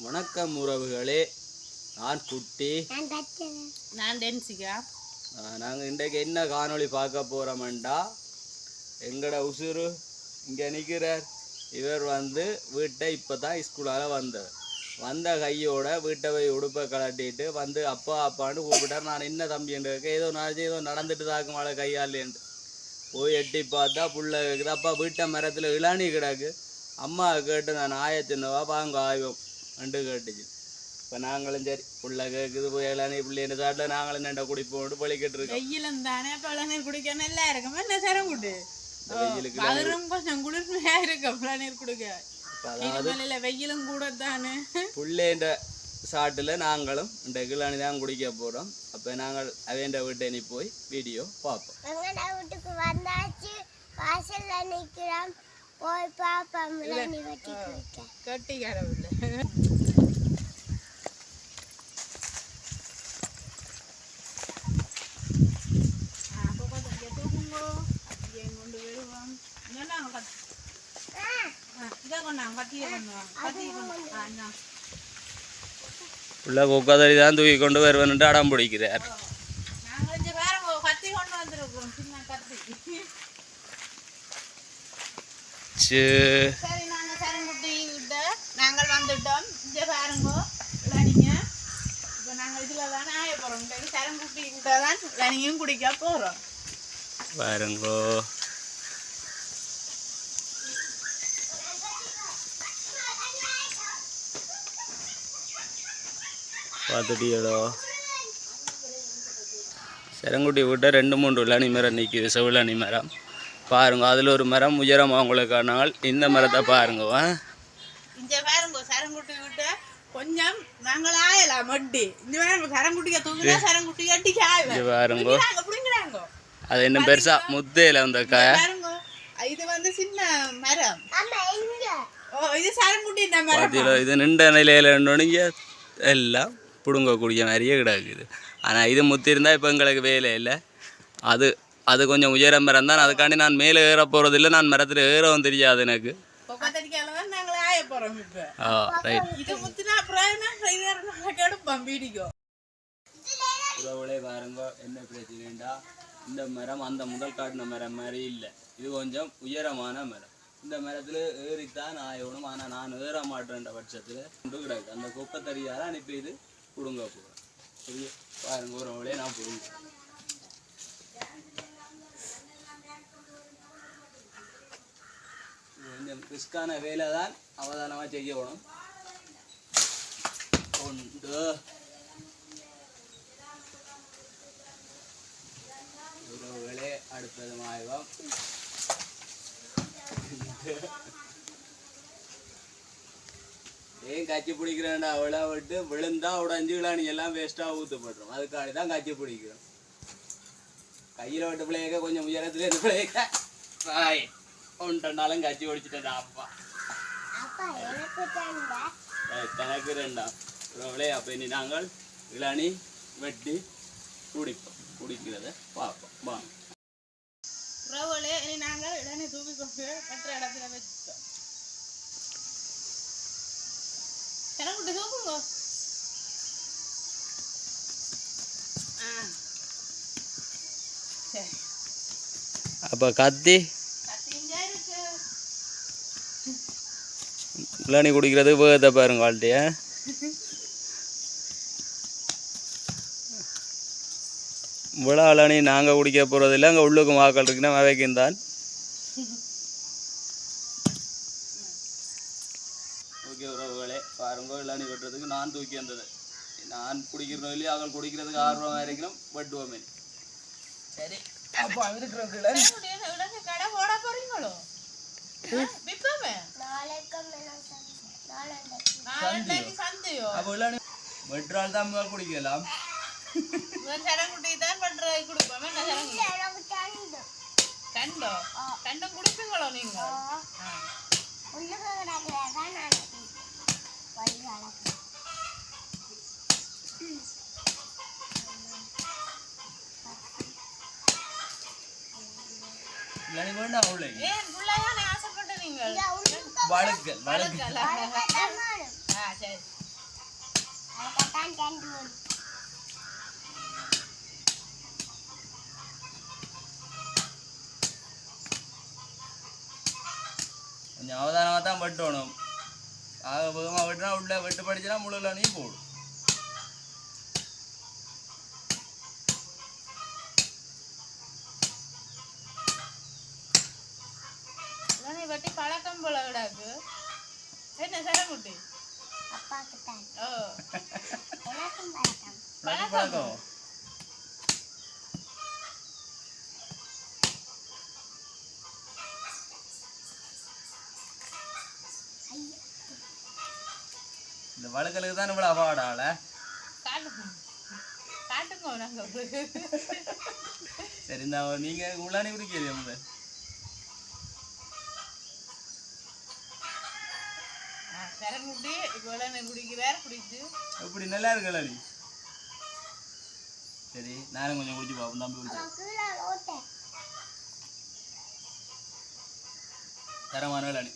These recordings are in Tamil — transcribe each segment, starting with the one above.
வணக்கம் உறவுகளே, நான் குட்டி, நான் டென்சிகா. நாங்கள் இன்றைக்கு என்ன காணொளி பார்க்க போகிறோம்டா, எங்களோட உசுறு இங்கே நிற்கிறார். இவர் வீட்டை இப்போ தான் ஸ்கூலால் வந்த கையோட வீட்டை போய் உடுப்பை கலட்டிட்டு அப்பா அப்பான்னு கூப்பிட்டார். நான் என்ன தம்பி என்று ஏதோ நடந்துட்டு தாக்கு மழை கையாலேண்டு போய் எட்டி பார்த்தா புள்ள இருக்குது. அப்பா வீட்டை மரத்தில் இளானி கிடக்கு. அம்மா கேட்டு நான் ஆயச்சின்னவா பாங்க ஆய்வோம் ரெண்டு கேட்டுச்சு. இப்போ நாங்களும் சரி புள்ள கேட்குது போய் இளநீர் பிள்ளைன்னு சாட்டில் நாங்களும் நண்டை குடிப்போம் பழிக்கிட்டு இருக்கோம். வெயிலும் தானே இப்போ இளநீர் குடிக்க நல்லா இருக்கும். என்ன சரம் குட்டு வெயிலுக்கு கொஞ்சம் குளிர்மையாக இருக்கும் இளநீர் குடிக்க. அதாவது வெயிலும் கூட தானே புள்ளேன்ற சாட்டில் நாங்களும் இந்த இளநீர் தான் குடிக்க போகிறோம். அப்போ நாங்கள் அவேண்ட வீட்டை நீ போய் வீடியோ பார்ப்போம். வீட்டுக்கு வந்தாச்சு, வாசல்ல நிற்கிறோம், போய் பார்ப்போம். கட்டிக்காரவில்லை உள்ள கொக்காதறி தான் தூக்கி கொண்டு வருவன்ட்டு அடம் பிடிக்கிறார். நாங்கள் வந்துட்டோம். இங்கே பாருங்க இளநீங்க. இப்போ நாங்கள் இதில் தானே ஆய போகிறோம். சரங்குட்டி கிட்ட தான் இளநியும் குடிக்க போகிறோம். பாருங்கோ பார்த்துட்டியோ, சரங்குட்டி விட்ட 2-3 இளநீ மரம் நிற்கிது, செவிளநீ மரம். பாருங்க, அதில் ஒரு மரம் உயரம் அவங்களுக்கானால் இந்த மரத்தை பாருங்க. இங்கே பாருங்க சரங்குட்டி விட்ட கொஞ்சம் நாங்கள் ஆயலாம் மட்டி. இந்த பாருங்க சரங்குட்டியை தூங்கினா சரங்குட்டி கட்டி காய பாருங்க. பிடிங்கிறாங்க. அது இன்னும் பெருசா முத்தையில வந்த காய. இது சின்ன மரம். இது சரங்குட்டி மரம். இது நின்ற நிலையில நுணுங்க எல்லாம் பிடுங்கக்கூடிய மாதிரியே கிடக்குது. ஆனால் இது முத்தி இருந்தால் இப்போ எங்களுக்கு வேலை இல்லை. அது கொஞ்சம் உயர மரம் தான். அதுக்காண்டி நான் மேலே ஏற போகிறதில்லை. நான் மரத்தில் ஏறவும் தெரியாது எனக்கு. பாருங்க என்ன பிரச்சனைண்டா, இந்த மரம் அந்த முதல் காட்டின மரம் மாதிரி இல்லை. இது கொஞ்சம் உயரமான மரம். இந்த மரத்தில் ஏறித்தான் ஆயணும். ஆனால் நான் ஏற மாட்டேன்ற பட்சத்தில் கொண்டு கிடக்கு. அந்த குப்பை தடியால் அனுப்பி இது பிடுங்க போகிறேன். சரி பாருங்க, ஒரு நான் பிடுங்க. கொஞ்சம் ரிஸ்கான வேலை தான், அவதானமாக செய்யணும். ஒன்று உறவுகளே, அடுத்தது மாய்வோம். ஏன் காய்ச்சி பிடிக்கிறேன்டா, அவ்வளோ விட்டு விழுந்தா உடஞ்சி விழாணி எல்லாம் வேஸ்ட்டாக ஊற்றப்படுறோம். அதுக்காண்டி தான் காய்ச்சி பிடிக்கிறோம். கையில் விட்டு பிள்ளைங்க கொஞ்சம் உயரத்துல இருந்து பிள்ளைங்க பாய் ஒன்றாலும் காய்ச்சி ஒடிச்சிட்டா அப்பா தனக்கு 2 உறவுகளே. அப்போ இனி நாங்கள் இளநீ வெட்டி குடிக்கிறத பார்ப்போம் வாங்க. உறவுகளே, இனி நாங்கள் இளநீ தூக்கி கொண்டு மற்ற இடத்துல வச்சுட்டோம். சரங்குட்டி தூக்குங்க. அப்போ கத்தி இளநீ குடிக்கிறதுக்கு வேகத்தை பாருங்க வாழ்க்கைய. விழா இளநீ நாங்கள் குடிக்க போகிறதில்ல. அங்கே உள்ளுக்கு வாக்கள் இருக்குன்னா அவைக்கும் தான். ஓகே உறவுகளே, பாருங்க இளநீ வெட்டுறதுக்கு நான் தூக்கி வந்தது. நான் குடிக்கிறோம் இல்லையா, அவள் குடிக்கிறதுக்கு ஆர்வமாக இருக்கணும். வெட்டுவோமே. சரி அப்போ இருக்கிறோம் கடை போட போறீங்களோ? அப்போ இளநீ வெட்டுறால் தான் குடிக்கலாம். சரங்குட்டி தான் கொடுப்போம். கண்டோ குடிப்பீங்களோ நீங்க? இளநீ வேண்டாம் அவ்வளோ. ஆசைப்பட்டு நீங்கள் வழுக்கல். சரி அதுக்கத்தான் 2 வேணும். கொஞ்சம் அவதானமாக தான் வெட்டணும். வேகமாக வெட்டினா உள்ள வெட்டு படிச்சுனா முழுல நீ போடும். வெட்டி பழக்கம் போல விடாது. என்ன சரங்குட்டி? அப்பாக்கு தான். ஓ எனக்கும் பழக்கம். பழக்கம் இந்த வழுக்கலுக்கு தான் இவ்வளோ அவார்டால காட்டுங்க நாங்கள். சரி இந்த நீங்கள் உள்ளானே குடிக்கிறீங்க முதல் சரங்குட்டி இப்போ குடிக்கிறார். குடிச்சு எப்படி நல்லா இருக்குல்ல நீ? சரி நானும் கொஞ்சம் குடிச்சு பார்ப்போம். தம்பி குடிச்சு கீழே ஓட்டை. தரமான வேலை நீ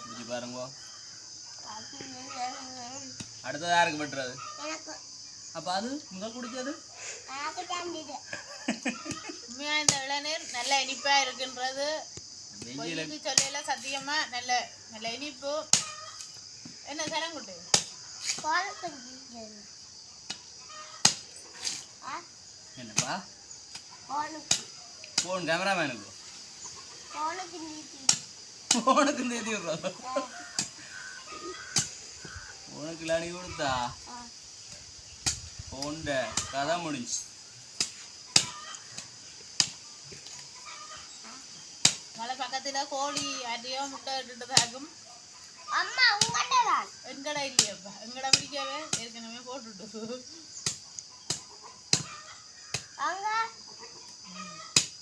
குடிச்சு பாருங்க. அடுத்தது யாருக்கு பெட்டுறது? எனக்கு அப்போ அது முதல் குடிச்சது எனக்கு தான் இது. உண்மையா இந்த இளநீர் நல்ல இனிப்பா இருக்குன்றது வெயிலுக்கு சொல்லல. சத்தியமா நல்ல நல்ல இனிப்பு. என்ன சரங்குட்டி? கோலக்கு என்னப்பா கோலக்கு ஃபோன் கேமராமேனுக்கு கோலக்கு நீட்டி. ஃபோனுக்கு தேதி விடுறோம். உனக்கு இல்லாடி கொடுத்தா ஃபோன்ட கதை முடிஞ்சு. மலை பக்கத்துல கோழி அடியோ முட்டை இட்டுட்டதாகும். அம்மா உங்கள்தான். எங்கடா இல்லையாப்பா? எங்கடா பிடிக்கவே ஏற்கனவே போட்டுட்டு அங்க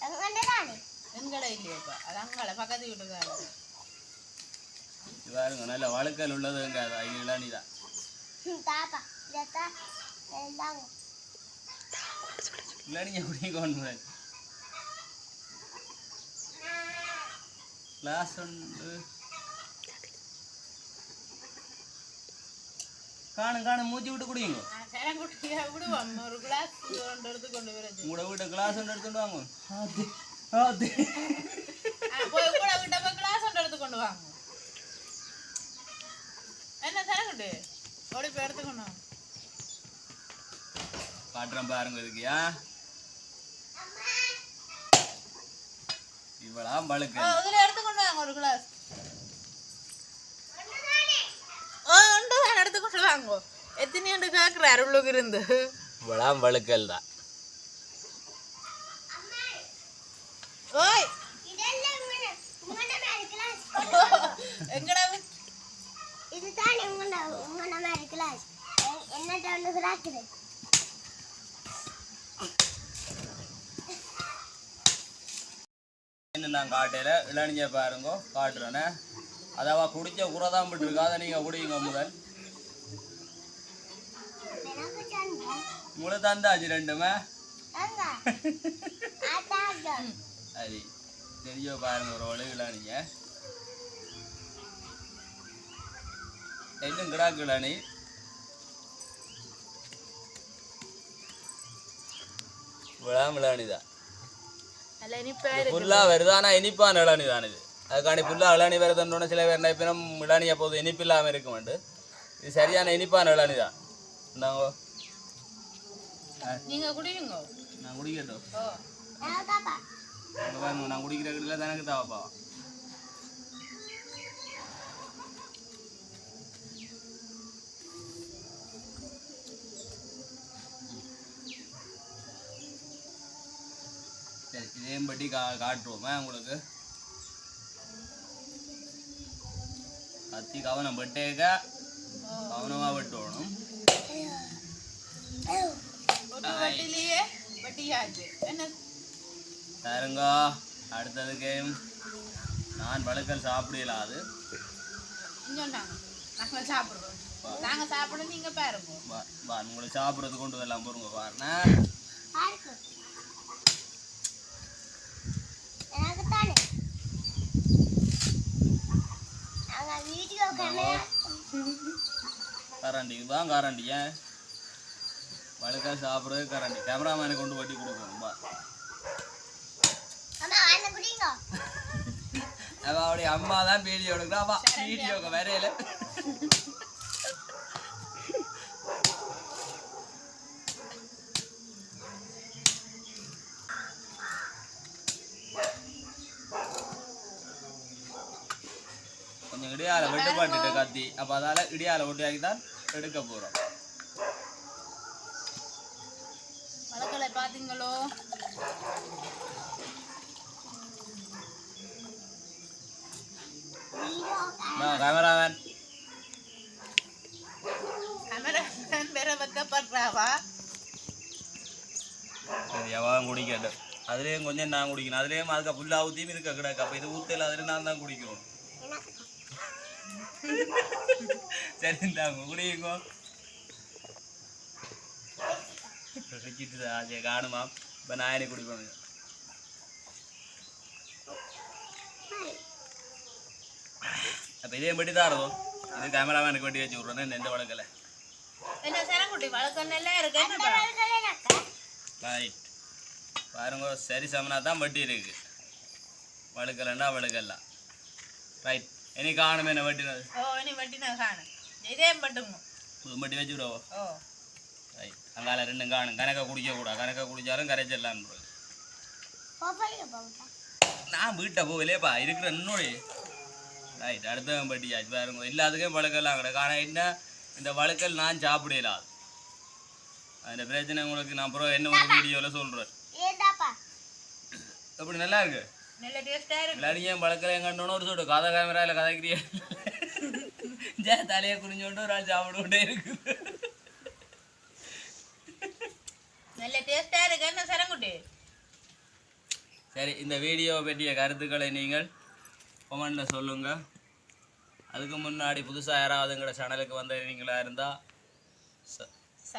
எங்கள்தான். எங்கடா இல்லையாப்பா? அது அங்கால பக்கத்து வீட்டுக்கார. பாருங்க நல்ல வழுக்கல் உள்ளதுங்க. அது ஐயெல்லாம் நீ தான் தாப்பா இதத்தான் எல்லாங்க. இல்லை நீங்கள் குடிக்கொண்டு கிளாஸ் ஒன்று காணும் மூச்சு விட்டு குடிங்க. சரங்குட்டியா விடுவோம். ஒரு கிளாஸ் கொண்டு எடுத்து கொண்டு வருது. உங்களோட வீட்டை கிளாஸ் ஒன்று எடுத்துட்டு வாங்க. போய் கூட விட்டப்ப கிளாஸ் ஒன்று எடுத்து கொண்டு வாங்க. என்ன சரங்குட்டி? ஓடி போய் எடுத்துக்கணும். காட்டுறேன் பாருங்க இருக்கியா? இவ்வளவு பழுக்க இதுல எடுத்து கொண்டு வாங்க ஒரு கிளாஸ். ஒன்று தான் எடுத்து கொண்டு வாங்க. எத்தனை ஆண்டு கேட்குறாரு உள்ளுக்கு இருந்து? இவ்வளவு பழுக்கல் தான். ஓய் இதெல்லாம் உங்களோட மாதிரி கிளாஸ். எங்கடா இதுதான் உங்களோட மாதிரி கிளாஸ். என்னட்ட ஒன்று கிராக்குது. இன்னும் நான் காட்டையில் இளநிஞ்ச பாருங்க காட்டுறேனே. அதாவா குடிச்ச குறைதான் விட்டுருக்கு. அதை நீங்கள் குடிங்க முதல். எனக்கு சண்டை. உங்களுக்கு தந்தாச்சு ரெண்டுமே. அங்க ஆட்டாங்க. சரி தெரிய பாருங்க ஒரு ஒளி இளநிங்க. இன்னும் கிடாக்கு இளநி. விழாம் இளநி தான். நல்ல இனிப்பா இருக்கு. புல்லா வருது. ஆனால் இனிப்பான இளநி தான் இது. அதுக்காண்டி புல்லா இளநி வருதுன்னு சில பேர் நினைப்பினும் இளநி அப்போது இனிப்பு இல்லாமல் இருக்குமெண்டு. இது சரியான இனிப்பான இளநி தான். இந்தாங்க நீங்க குடிங்க. நான் குடிக்கட்டும். ஓ தாப்பா அங்கே பாருங்க நான் குடிக்கிற கடையில் தான் எனக்கு தாவப்பா. சரி இதையும் பட்டி காட்டுவோமே உங்களுக்கு. கத்தி கவனம் பட்டேக்க கவனமாக வெட்டணும். ஒரு வட்டிலேயே வட்டியாச்சு. என்ன பாருங்க அடுத்ததுக்கு நான் வழுக்கல் சாப்பிடலாம். அது இங்கொண்டாங்க. நாங்க சாப்பிடுறோம். நாங்க சாப்பிட நீங்க பாருங்க. உங்களுக்கு சாப்பிட்றது கொண்டு வரலாம் போருங்க பாருண்ணா. யாருக்கு? எனக்கு தானே. அங்க வீடியோ கேமரா கரண்டி இதுதான் கரண்டி ஏன் வழுக்க சாப்பிட்றது கரண்டி கேமராமேனை கொண்டு வட்டி கொடுக்கணும் பா அம்மா வாங்க குடிங்க அவள் அவளுடைய அம்மா தான் வீடியோ எடுக்கிறா வா வீடியோக்கு வரையில கொஞ்சம் இடியால வெட்டு பண்ணிட்டு கத்தி அப்போ அதால இடியால ஒட்டியாக்கி தான் எடுக்க போகிறோம் வளர்க்கலை பார்த்தீங்களோ கேமராமேன் கேமராமேன் வேற வைக்கப்படுறாவா சரி அவன் குடிக்கட்டும் அதுலேயும் கொஞ்சம் நான் குடிக்கணும் அதுலேயும் அதுக்கு ஃபுல்லாக ஊற்றியும் இருக்க கிடக்கு அப்போ இது ஊற்றல அதில் நான் தான் குடிக்கணும் சரி இந்தாங்க குடிங்க ஆசையை காணுமா இப்போ நான் எனக்கு குடிக்கணும் அப்போ இதே பட்டி தான் இருக்கும் இது கேமராமேனுக்கு வட்டி வச்சு விட்றேன் எந்த வழக்கில் என்ன சரங்குட்டி வளர்க்கணும் இருக்கு ரைட் பாருங்க சரி சமனா தான் வட்டி இருக்கு வழுக்கலண்டா வழுக்கலாம் ரைட் இனி காணுமே என்ன வட்டினது ஓ இனி வட்டி நான் காணும் இதே பட்டுங்க புது வட்டி வச்சு விடுவோம் ஓ ரைட் அங்கால ரெண்டும் காணும் கணக்கை குடிக்கக்கூடாது கணக்கை குடித்தாலும் கரைச்சிடலான்னு போப்பையில போட்டா நான் வீட்டை போகலேப்பா இருக்கிற இன்னொரு ரைட் அடுத்தவன் பட்டி ஆச்சு பாருங்க எல்லாத்துக்கும் வழுக்கெல்லாம் கிடக்கு ஆனால் என்ன இந்த வழுக்கல் நான் சாப்பிடலாது அந்த பிரச்சனை உங்களுக்கு நான் அப்புறம் என்ன ஒரு வீடியோவில் சொல்கிறேன் ஏதாப்பா அப்படி நல்லா இருக்கு நல்ல டேஸ்டா இருக்கு எல்லாரும் ஏன் வழக்கில் எங்கன்னு ஒரு சொல்லிட்டு கதை கேமராவில் கதைக்கிறியா ஜே தலையை குனிஞ்சோண்டு ஒரு ஆள் சாப்பிட்டுக்கிட்டே இருக்கு நல்ல டேஸ்டா இருக்கு என்ன சரங்குட்டி சரி இந்த வீடியோவை பற்றிய கருத்துக்களை நீங்கள் கமெண்டில் சொல்லுங்கள் அதுக்கு முன்னாடி புதுசாக யாராவது எங்களோட சேனலுக்கு வந்த நீங்களாக இருந்தால்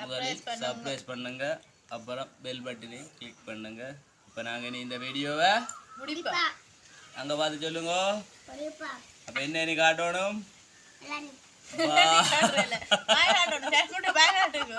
முதலில் சப்ஸ்கிரைப் பண்ணுங்க அப்புறம் பெல் பட்டனை கிளிக் பண்ணுங்க இப்போ நாங்கள் இனி இந்த வீடியோவை முடிப்பா அங்கே பார்த்து சொல்லுங்க ஒரேப்பா அப்போ என்ன நீ காட்டணும் எல்லாரும் பாய் காட்டணும் பாய் காட்டுங்க